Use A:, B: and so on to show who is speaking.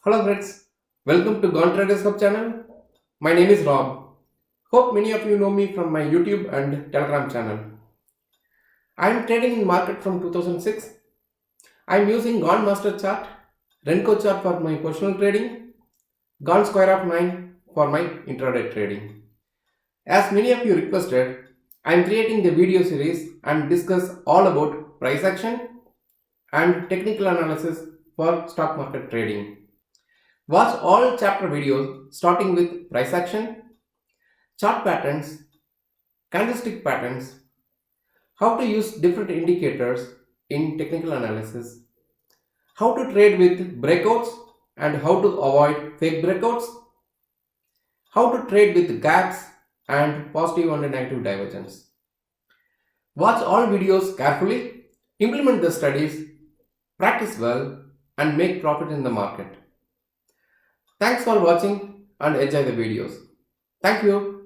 A: Hello friends, welcome to Gone Traders Hub channel. My name is Rob. Hope many of you know me from my YouTube and Telegram channel. I am trading in market from 2006. I am using Gone Master chart, Renko chart for my personal trading, Gone Square of 9 for my intraday trading. As many of you requested, I am creating the video series and discuss all about price action and technical analysis for stock market trading. Watch all chapter videos starting with price action, chart patterns, candlestick patterns, how to use different indicators in technical analysis, how to trade with breakouts and how to avoid fake breakouts, how to trade with gaps and positive and negative divergence. Watch all videos carefully, implement the studies, practice well and make profit in the market. Thanks for watching and enjoy the videos. Thank you.